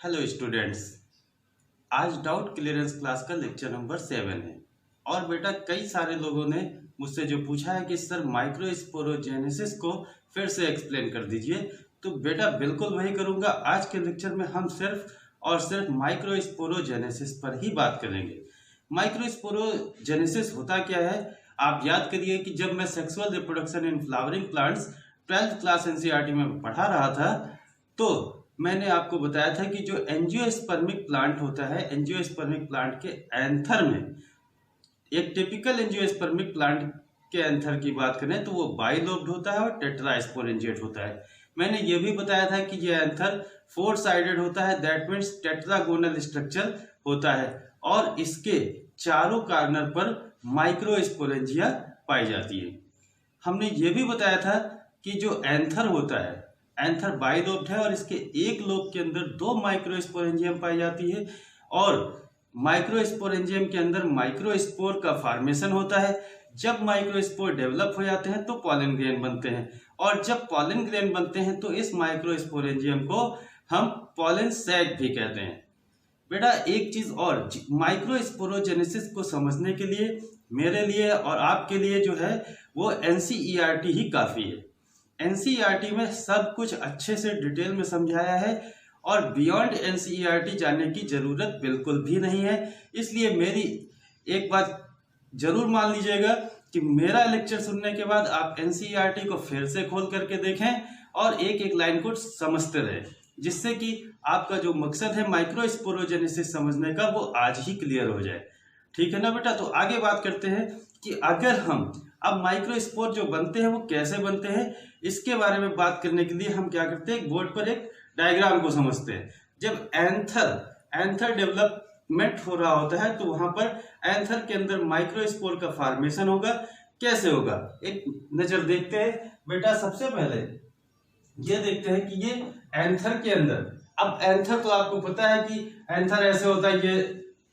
Hello students. आज doubt clearance class का lecture number 7 है। और बेटा कई सारे लोगों ने मुझसे जो पूछा है कि सर माइक्रोस्पोरोजेनेसिस को फिर से एक्सप्लेन कर दीजिए, तो बेटा बिल्कुल वही करूंगा। आज के लेक्चर में हम सिर्फ और सिर्फ माइक्रोस्पोरोजेनेसिस पर ही बात करेंगे। माइक्रोस्पोरोजेनेसिस होता क्या है, आप याद करिए कि जब मैं sexual reproduction in flowering plants 12th class NCERT में पढ़ा रहा था, तो मैंने आपको बताया था कि जो एंजियोस्पर्मिक प्लांट होता है, एंजियोस्पर्मिक प्लांट के एंथर में, एक टिपिकल एंजियोस्पर्मिक प्लांट के एंथर की बात करें तो वो बाइलोब्ड होता है और टेट्रास्पोरेंजिएट होता है। मैंने ये भी बताया था कि ये एंथर 4 साइडेड होता है, दैट मीन्स टेट्रागोनल स्ट्रक्चर होता है, और इसके चारों कॉर्नर पर माइक्रोस्पोरेंजिया पाई जाती है। हमने ये भी बताया था कि जो एंथर होता है, एंथर बाइलोब्ड है और इसके एक लोब के अंदर 2 माइक्रोस्पोरेंजियम पाई जाती है, और माइक्रोस्पोरेंजियम के अंदर माइक्रोस्पोर का फॉर्मेशन होता है। जब माइक्रोस्पोर डेवलप हो जाते हैं तो पॉलन ग्रेन बनते हैं, और जब पॉलन ग्रेन बनते हैं तो इस माइक्रोस्पोरेंजियम को हम पॉलन सैक भी कहते हैं। बेटा एक चीज और, माइक्रोस्पोरोजेनेसिस को समझने के लिए मेरे लिए और आपके लिए जो है वो एनसीईआरटी ही काफी है। एनसीईआरटी में सब कुछ अच्छे से डिटेल में समझाया है, और बियॉन्ड एनसीईआरटी जाने की जरूरत बिल्कुल भी नहीं है। इसलिए मेरी एक बात जरूर मान लीजिएगा कि मेरा लेक्चर सुनने के बाद आप एनसीईआरटी को फिर से खोल करके देखें और एक एक लाइन को समझते रहें, जिससे कि आपका जो मकसद है माइक्रोस्पोरोजेनेसिस समझने का वो आज ही क्लियर हो जाए। ठीक है ना बेटा। तो आगे बात करते हैं कि अगर हम अब माइक्रोस्पोर जो बनते हैं वो कैसे बनते हैं, इसके बारे में बात करने के लिए हम क्या करते हैं, एक बोर्ड पर एक डायग्राम को समझते हैं। जब एंथर डेवलपमेंट हो रहा होता है तो वहां पर एंथर के अंदर माइक्रोस्पोर का फॉर्मेशन होगा। कैसे होगा, एक नजर देखते हैं बेटा। सबसे पहले ये देखते हैं कि ये एंथर के अंदर, अब एंथर तो आपको पता है कि एंथर ऐसे होता है, ये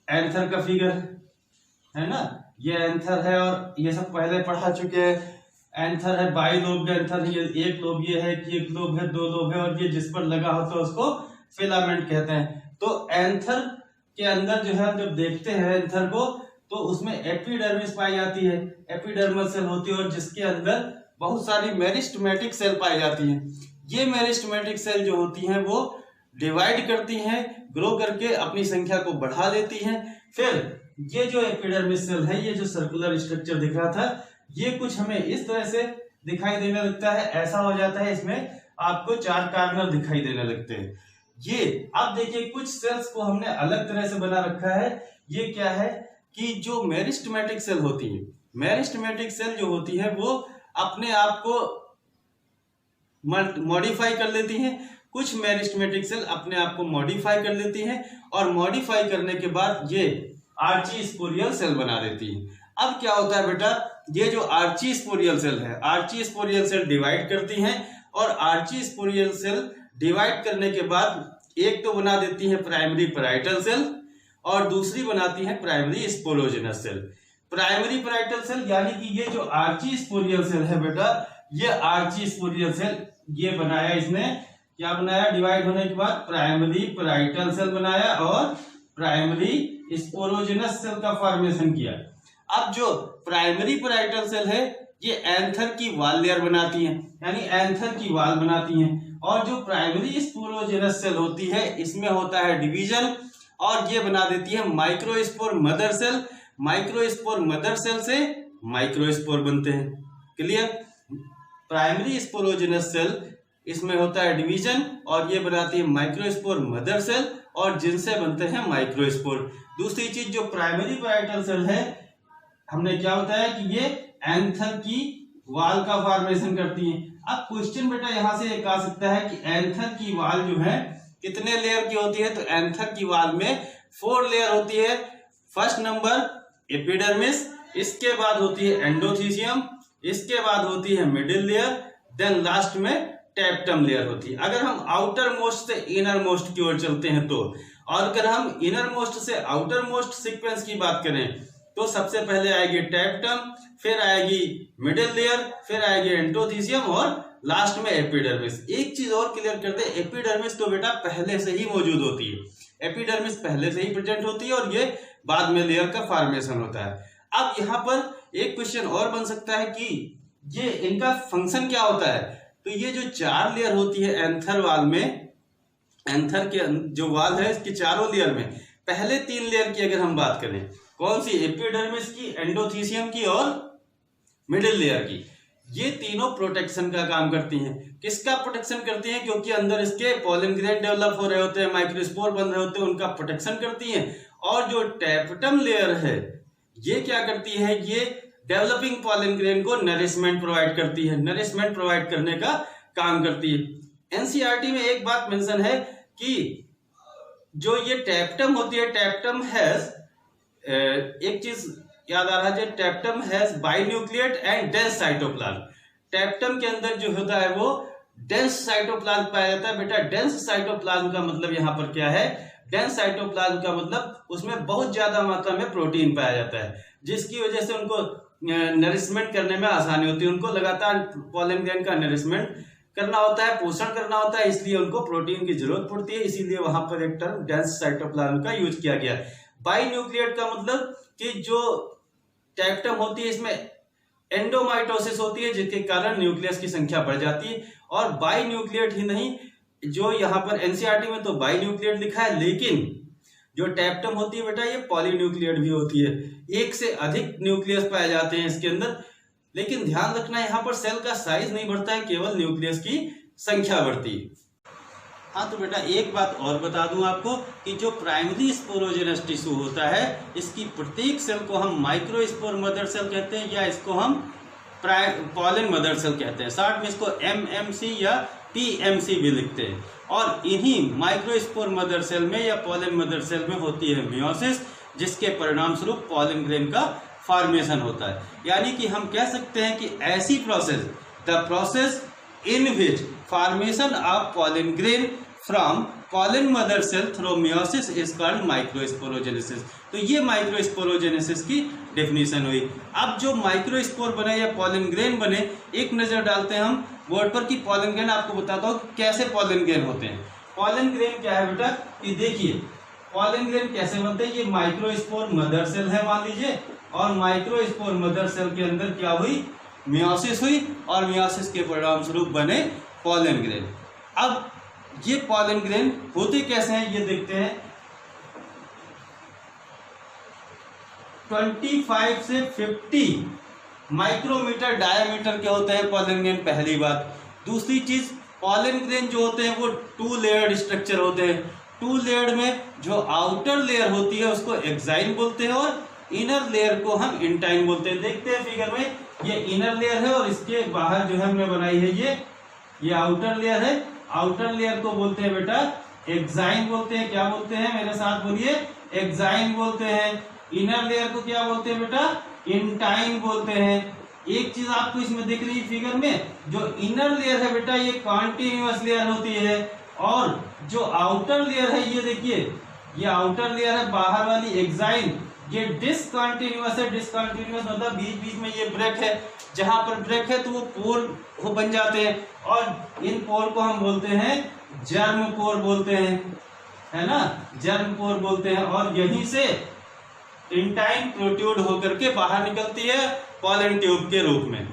एंथर का फिगर है ना, ये एंथर है और ये सब पहले पढ़ा चुके हैं। एंथर है, बाइलोब्ड एंथर, ये एक लोब, ये है कि एक लोब है, 2 लोब है, और ये जिस पर लगा होता है उसको फिलामेंट कहते हैं। तो एंथर के अंदर जो है जब देखते हैं एंथर को, तो उसमें एपिडर्मिस पाई जाती है, एपिडर्मल सेल होती है, और जिसके अंदर बहुत सारी मेरिस्टेमेटिक सेल पाई जाती है। ये मेरिस्टेमेटिक सेल जो होती हैं वो डिवाइड करती हैं, ग्रो करके अपनी संख्या को बढ़ा लेती हैं। फिर ये जो एपिडर्मिस सेल है, ये जो सर्कुलर स्ट्रक्चर दिख रहा था, ये कुछ हमें इस तरह से दिखाई देने लगता है, ऐसा हो जाता है, इसमें आपको 4 कॉर्नर दिखाई देने लगते हैं। ये आप देखिए कुछ सेल्स को हमने अलग तरह से बना रखा है। ये क्या है कि जो मेरिस्टेमेटिक सेल होती है, मेरिस्टेमेटिक सेल जो होती है वो अपने आप को मॉडिफाई कर लेती हैं। कुछ मेरिस्टेमेटिक सेल अपने आप को मॉडिफाई कर लेती हैं, और मॉडिफाई करने के बाद ये आर्चीस्पोरियल सेल बना देती है। अब क्या होता है बेटा, ये जो आर्चीस्पोरियल सेल है, आर्चीस्पोरियल सेल डिवाइड करती हैं, और आर्चीस्पोरियल सेल डिवाइड करने के बाद एक तो बना देती है प्राइमरी पैराइटल सेल, और दूसरी बनाती है primary sporogenous cell. Primary parietal cell यानी कि ये जो आर्चीस्पोरियल सेल है बेटा, ये आर्चीस्पोरियल सेल ये बनाया, इसने क्या बनाया, डिवाइड होने के बाद प्राइमरी पैराइटल सेल बनाया और प्राइमरी स्पोरोजेनस सेल का फॉर्मेशन किया। अब जो प्राइमरी पैराइटल सेल है ये एंथर की वॉल लेयर बनाती हैं, यानी एंथर की वॉल बनाती हैं, और जो प्राइमरी स्पोरोजेनस सेल होती है इसमें होता है डिवीजन, और ये बना देती है microspore mother cell. Microspore mother cell से माइक्रोस्पोर बनते हैं। क्लियर। प्राइमरी स्पोरोजेनस सेल इसमें होता है डिवीजन, और ये बनाती है माइक्रोस्पोर मदर सेल, और जिनसे बनते हैं माइक्रोस्पोर। दूसरी चीज जो प्राइमरी पैराइटल सेल है, हमने क्या बताया कि ये एंथर की वॉल का फॉर्मेशन करती है। अब क्वेश्चन बेटा यहां से एक आ सकता है कि एंथर की वॉल जो है कितने लेयर की होती है, तो एंथर की वॉल में 4 लेयर होती है। फर्स्ट नंबर एपिडर्मिस, इसके बाद होती है एंडोथीसियम, इसके बाद होती है मिडिल लेयर, देन लास्ट में टेप्टम लेयर होती है। अगर हम आउटर मोस्ट से इनर मोस्ट की ओर चलते हैं तो, और अगर हम इनर मोस्ट से आउटर मोस्ट सीक्वेंस की बात करें तो सबसे पहले आएगी टेप्टम, फिर आएगी मिडिल लेयर, फिर आएगी एंडोथीसियम, और लास्ट में एपिडर्मिस। एक चीज और क्लियर करते हैं, एपिडर्मिस तो बेटा पहले से ही मौजूद होती है, एपिडर्मिस पहले से ही प्रेजेंट होती है और ये बाद में लेयर का फॉर्मेशन होता है। अब यहाँ पर एक क्वेश्चन और बन सकता है कि ये इनका फंक्शन क्या होता है। तो ये जो 4 लेयर होती है एंथर वाल में, एंथर के जो वाल है इसके चारों लेयर में पहले 3 लेयर की अगर हम बात करें, कौन सी, एपिडर्मिस की, एंडोथीसियम की और मिडिल लेयर की, ये तीनों प्रोटेक्शन का काम करती हैं। किसका प्रोटेक्शन करती हैं? क्योंकि अंदर इसके पॉलन ग्रेन डेवलप हो रहे होते हैं, माइक्रोस्पोर बन रहे होते हैं, उनका प्रोटेक्शन करती हैं। और जो टैपेटम लेयर है ये क्या करती है, ये डेवलपिंग पॉलन ग्रेन को नरिशमेंट प्रोवाइड करती है, नरिशमेंट प्रोवाइड करने का काम करती है। एनसीईआरटी में एक बात मेंशन है कि जो ये टैपेटम होती है, टैपेटम हैज, एक चीज याद आ रहा है, tapetum has binucleate and dense cytoplasm. Tapetum के अंदर जो होता है वो डेंस साइटोप्लाज्म पाया जाता है। बेटा डेंस साइटोप्लाज्म का मतलब यहाँ पर क्या है, डेंस साइटोप्लाज्म का मतलब उसमें बहुत ज्यादा मात्रा में प्रोटीन पाया जाता है, जिसकी वजह से उनको नरिशमेंट करने में आसानी होती है। उनको लगातार पॉलन ग्रेन का नरिशमेंट करना होता है, पोषण करना होता है, इसलिए उनको प्रोटीन की जरूरत पड़ती है। इसीलिए वहां पर एक टर्म डेंस साइटोप्लाज्म का यूज किया गया। बाइन्यूक्लिएट का मतलब कि जो टैपेटम होती है इसमें एंडोमाइटोसिस होती है, जिसके कारण न्यूक्लियस की संख्या बढ़ जाती है। और बाइन्यूक्लिएट ही नहीं, जो यहाँ पर एनसीईआरटी में तो बाइन्यूक्लिएट लिखा है, लेकिन जो टैपेटम होती है बेटा ये पॉलीन्यूक्लिएट भी होती है, एक से अधिक न्यूक्लियस पाए जाते हैं इसके अंदर। लेकिन ध्यान रखना यहाँ पर सेल का साइज नहीं बढ़ता है, केवल न्यूक्लियस की संख्या बढ़ती है। हाँ तो बेटा एक बात और बता दूं आपको कि जो प्राइमरी स्पोरोजेनस टिश्यू होता है, इसकी प्रत्येक सेल को हम माइक्रोस्पोर मदर सेल कहते हैं, या इसको हम पॉलन मदर सेल कहते हैं। शॉर्ट में इसको एमएमसी या पीएमसी भी लिखते हैं। और इन्हीं माइक्रोस्पोर मदर सेल में या पॉलन मदर सेल में होती है मियोसिस, जिसके परिणाम स्वरूप पॉलन ग्रेन का फॉर्मेशन होता है। यानी कि हम कह सकते हैं कि ऐसी process, the process in which formation of pollen grain from pollen mother cell through meiosis is called microsporogenesis. तो ये माइक्रोस्पोरोजेनेसिस की डेफिनेशन हुई। अब जो माइक्रोस्पोर बने या पॉलन ग्रेन बने, एक नजर डालते हैं हम बोर्ड पर कि पॉलन ग्रेन, आपको बताता हूँ कैसे पॉलन ग्रेन होते हैं। पॉलन ग्रेन क्या है बेटा, कि देखिए पॉलन ग्रेन कैसे बनते हैं। ये माइक्रोस्पोर मदर सेल है मान लीजिए, और माइक्रोस्पोर मदर सेल के अंदर क्या हुई, मियोसिस हुई, और मियोसिस के परिणाम स्वरूप बने पॉलन ग्रेन। अब ये पॉलन ग्रेन होते कैसे हैं ये देखते हैं। 25 से 50 माइक्रोमीटर डायमीटर के होते हैं पॉलन ग्रेन, पहली बात। दूसरी चीज, पॉलन ग्रेन जो होते हैं वो 2 लेयर्ड स्ट्रक्चर होते हैं। 2 लेयर्ड में जो आउटर लेयर होती है उसको एक्साइन बोलते हैं, और इनर लेयर को हम इंटाइन बोलते हैं। देखते हैं फिगर में, ये इनर लेयर है और इसके बाहर जो है हमने बनाई है ये आउटर लेयर है। आउटर लेयर को बोलते हैं बेटा एक्साइन बोलते हैं। क्या बोलते हैं, मेरे साथ बोलिए, एक्साइन बोलते हैं। इनर लेयर को क्या बोलते हैं बेटा, इंटाइन बोलते हैं। एक चीज आपको इसमें दिख रही है फिगर में, जो इनर लेयर है बेटा ये कॉन्टिन्यूअस लेयर होती है, और जो आउटर लेयर है ये देखिए, ये आउटर लेयर है बाहर वाली एक्साइन, ये डिसकंटिन्यूअस है। डिसकंटिन्यूअस मतलब बीच बीच में ये ब्रेक है, जहां पर ब्रेक है तो वो पोर बन जाते हैं, और इन पोर को हम बोलते हैं जर्म पोर बोलते हैं, है ना, जर्म पोर बोलते हैं। और यहीं से इंटाइन प्रोट्रूड होकर के बाहर निकलती है पॉलन ट्यूब के रूप में।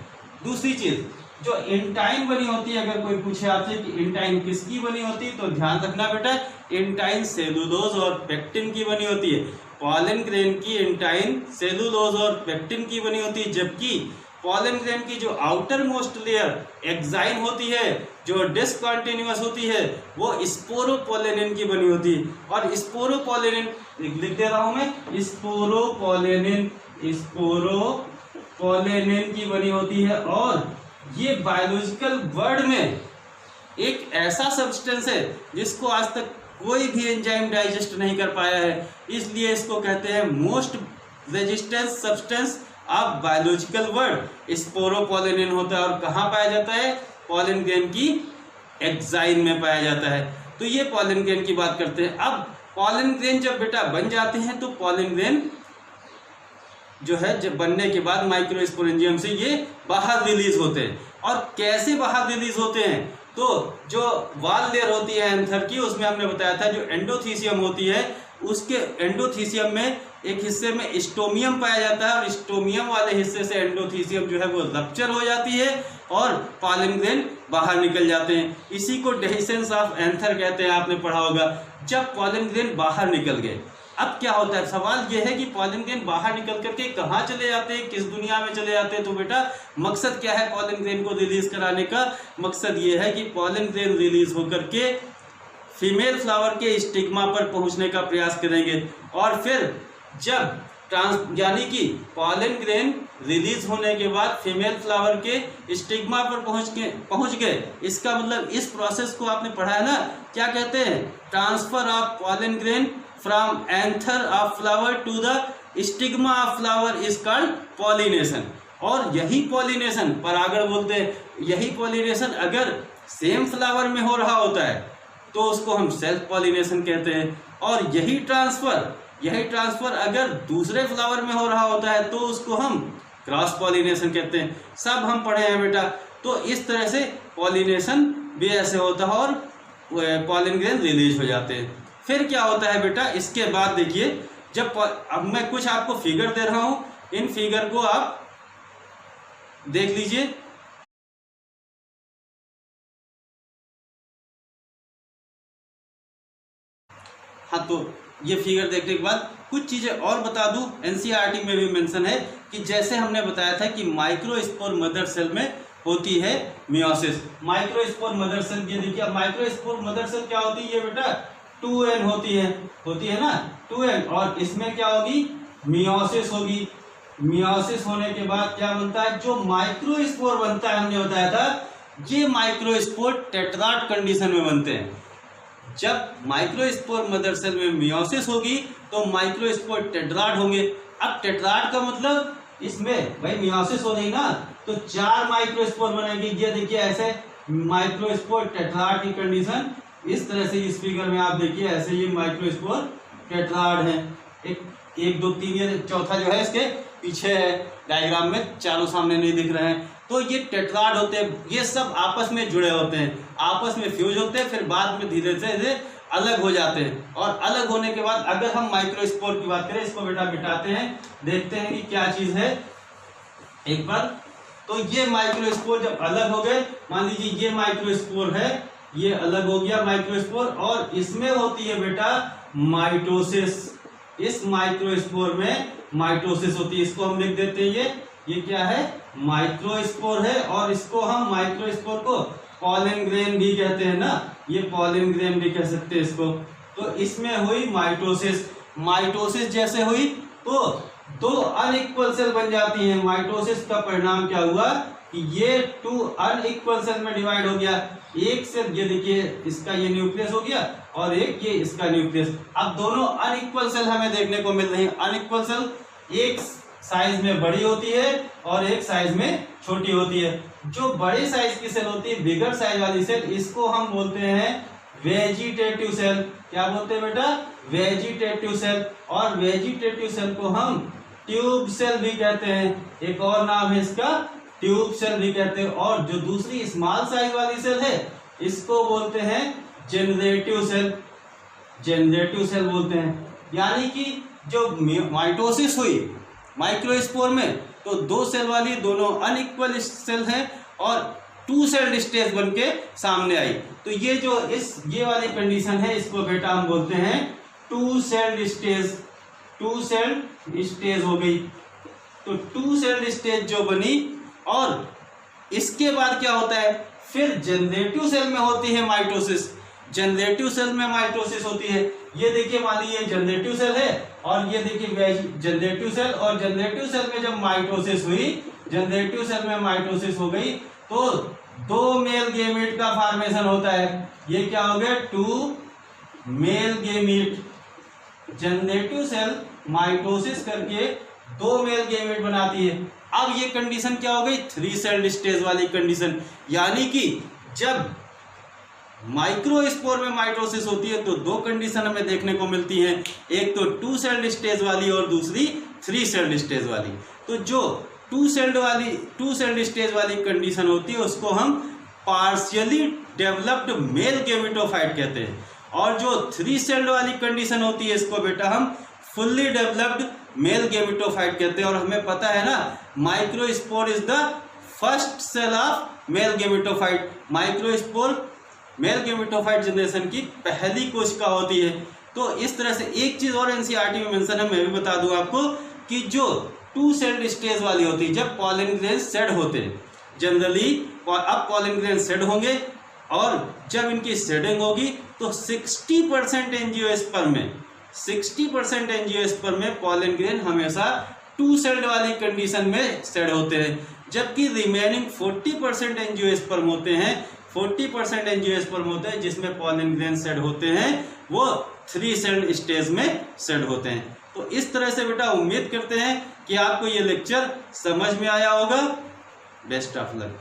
दूसरी चीज, जो इंटाइन बनी होती है, अगर कोई पूछे आपसे कि इंटाइन किसकी बनी होती है, तो ध्यान रखना बेटा, इंटाइन सेलुलोज और पेक्टिन की बनी होती है। पॉलन ग्रेन की इंटाइन सेलुलोज और पेक्टिन की बनी होती है, जबकि पॉलन ग्रेन की जो आउटर मोस्ट लेयर एक्साइन होती है, जो डिसकंटिन्यूअस होती है, वो स्पोरोपोलेनिन की बनी होती है। और स्पोरोपोलेनिन लिख दे रहा हूं मैं, स्पोरोपोलेनिन की बनी होती है। और ये बायोलॉजिकल वर्ड में एक ऐसा सब्सटेंस है जिसको आज तक कोई भी एंजाइम डाइजेस्ट नहीं कर पाया है, इसलिए इसको कहते हैं most resistance substance of biological word. Sporopollenin होता है, और कहाँ पाया जाता है, पॉलन ग्रेन की एक्साइन में पाया जाता है। तो ये पॉलन ग्रेन की बात करते हैं। अब पॉलन ग्रेन जब बेटा बन जाते हैं तो पॉलन ग्रेन जो है जब बनने के बाद माइक्रोस्पोरेंजियम से ये बाहर रिलीज होते हैं। और कैसे बाहर रिलीज होते हैं, तो जो वाल लेयर होती है एंथर की, उसमें हमने बताया था जो एंडोथीसियम होती है, उसके एंडोथीसियम में एक हिस्से में स्टोमियम पाया जाता है और स्टोमियम वाले हिस्से से एंडोथीसियम जो है वो रप्चर हो जाती है और पॉलन ग्रेन बाहर निकल जाते हैं। इसी को डेहिसेंस ऑफ एंथर कहते हैं, आपने पढ़ा होगा। जब पॉलन ग्रेन बाहर निकल गए, अब क्या होता है, सवाल यह है कि पॉलन ग्रेन बाहर निकल करके कहाँ चले जाते हैं, किस दुनिया में चले जाते हैं। तो बेटा मकसद क्या है पॉलन ग्रेन को रिलीज कराने का, मकसद ये है कि पॉलन ग्रेन रिलीज होकर के फीमेल फ्लावर के स्टिग्मा पर पहुंचने का प्रयास करेंगे और फिर जब यानी कि पॉलन ग्रेन रिलीज होने के बाद फीमेल फ्लावर के स्टिग्मा पर पहुंच गए, इसका मतलब इस प्रोसेस को आपने पढ़ा है ना, क्या कहते हैं, transfer of pollen grain from anther of flower to the stigma of flower is called pollination. और यही पॉलिनेशन परागण बोलते हैं। यही पॉलिनेशन अगर सेम फ्लावर में हो रहा होता है तो उसको हम सेल्फ पॉलिनेशन कहते हैं, और यही ट्रांसफर अगर दूसरे फ्लावर में हो रहा होता है तो उसको हम क्रॉस पॉलिनेशन कहते हैं। सब हम पढ़े हैं बेटा। तो इस तरह से पॉलिनेशन भी ऐसे होता है और पॉलन ग्रेन रिलीज हो जाते हैं। फिर क्या होता है बेटा, इसके बाद देखिए, जब अब मैं कुछ आपको फिगर दे रहा हूं, इन फिगर को आप देख लीजिए। हाँ, तो ये फिगर देखने के बाद कुछ चीजें और बता दूं, एनसीईआरटी में भी मेंशन है कि जैसे हमने बताया था कि माइक्रोस्पोर मदर सेल में होती है मियोसिस। माइक्रोस्पोर मदर सेल, ये देखिए, माइक्रोस्पोर मदर सेल क्या होती है बेटा, 2n होती है ना, 2n, और इसमें क्या होगी, मियोसिस होगी। मियोसिस होने के बाद क्या बनता है, जो माइक्रोस्पोर बनता है, हमने बताया था ये माइक्रोस्पोर टेट्राड कंडीशन में बनते हैं। जब माइक्रोस्पोर मदर सेल में मियोसिस होगी तो माइक्रोस्पोर टेट्राड होंगे। अब टेट्राड का मतलब, इसमें भाई मियोसिस हो रही ना, तो 4 माइक्रोस्पोर बनेंगे। ये देखिए ऐसे माइक्रोस्पोर टेट्राड की कंडीशन इस तरह से, इस फिगर में आप देखिए ऐसे ये माइक्रोस्पोर टेट्राड है। एक 2 3, ये चौथा जो है इसके पीछे है डायग्राम में, चारों सामने नहीं दिख रहे हैं। तो ये टेट्राड होते हैं, ये सब आपस में जुड़े होते हैं, आपस में फ्यूज होते हैं, फिर बाद में धीरे धीरे अलग हो जाते हैं। और अलग होने के बाद अगर हम माइक्रोस्पोर की बात करें, इसको बेटा मिटाते हैं, देखते हैं कि क्या चीज है एक बार। तो ये माइक्रोस्पोर जब अलग हो गए, मान लीजिए ये माइक्रोस्पोर है, ये अलग हो गया माइक्रोस्पोर, और इसमें होती है बेटा माइटोसिस। इस माइक्रोस्पोर में माइटोसिस होती है, इसको हम लिख देते हैं, ये क्या है, माइक्रोस्पोर है, और इसको हम माइक्रोस्पोर को पॉलन ग्रेन भी कहते हैं ना, ये पॉलन ग्रेन भी कह सकते हैं इसको। तो इसमें हुई माइटोसिस। माइटोसिस जैसे हुई तो 2 अनइक्वल सेल बन जाती हैं। माइटोसिस का परिणाम क्या हुआ कि ये 2 अनइक्वल सेल में डिवाइड हो गया। एक सेल, ये देखिए इसका ये न्यूक्लियस हो गया और एक ये इसका न्यूक्लियस। अब दोनों अनइक्वल सेल हमें देखने को मिल रही है। अनइक्वल सेल एक साइज में बड़ी होती है और एक साइज में छोटी होती है। जो बड़े साइज की सेल होती है, बिगर साइज वाली सेल, इसको हम बोलते हैं वेजिटेटिव सेल। क्या बोलते हैं बेटा, वेजिटेटिव सेल। और वेजिटेटिव सेल को हम ट्यूब सेल भी कहते हैं, एक और नाम है इसका, ट्यूब सेल भी कहते हैं। और जो दूसरी स्मॉल साइज वाली सेल है, इसको बोलते हैं जनरेटिव सेल। जनरेटिव सेल बोलते हैं। यानी कि जो माइटोसिस हुई माइक्रोस्पोर में, तो 2 सेल वाली दोनों अनइक्वल सेल हैं और 2 सेल्ड स्टेज बन के सामने आई। तो ये जो ये वाली कंडीशन है, इसको बेटा हम बोलते हैं 2 सेल्ड स्टेज। 2 सेल्ड स्टेज हो गई। तो 2 सेल्ड स्टेज जो बनी, और इसके बाद क्या होता है, फिर जनरेटिव सेल में होती है माइटोसिस। जनरेटिव सेल में माइटोसिस होती है। ये देखिए, मान लीजिए जनरेटिव सेल है और ये देखिए जनरेटिव सेल, और जनरेटिव सेल में जब माइटोसिस हुई, जनरेटिव सेल में माइटोसिस हो गई, तो 2 मेल गेमीट का फॉर्मेशन होता है। ये क्या हो गया, 2 male gamete. Generative cell mitosis करके 2 मेल गेमीट बनाती है। अब ये कंडीशन क्या हो गई, 3 सेल्ड स्टेज वाली कंडीशन। यानी कि जब माइक्रोस्पोर में माइटोसिस होती है तो 2 कंडीशन हमें देखने को मिलती हैं, एक तो 2 सेल्ड स्टेज वाली और दूसरी 3 सेल्ड स्टेज वाली। तो जो टू सेल्ड स्टेज वाली कंडीशन होती है उसको हम पार्शियली डेवलप्ड मेल गैमेटोफाइट कहते हैं, और जो 3 सेल्ड वाली कंडीशन होती है इसको बेटा हम फुल्ली डेवलप्ड मेल गैमेटोफाइट कहते हैं। और हमें पता है ना, microspore is the first cell of male gametophyte. Microspore male gametophyte generation की पहली कोशिका होती है। तो इस तरह से एक चीज और एनसीईआरटी में मेंशन है, मैं भी बता दूं आपको, कि जो 2 सेल्ड स्टेज वाली होती है, जब पॉलन ग्रेन सेड होते हैं जनरली, अब पॉलन ग्रेन सेड होंगे और जब इनकी सेडिंग होगी तो 60% एंजियोस्पर्म में 60% एंजियोस्पर्म में पॉलन ग्रेन हमेशा 2 सेल्ड वाली कंडीशन में सेड होते हैं, जबकि रिमेनिंग 40% एंजियोस्पर्म होते हैं, 40% एंजियोस्पर्म होते हैं जिसमें पॉलन ग्रेन सेड होते हैं, वो 3 सेल्ड स्टेज में सेड होते हैं। तो इस तरह से बेटा उम्मीद करते हैं कि आपको ये लेक्चर समझ में आया होगा। Best of luck.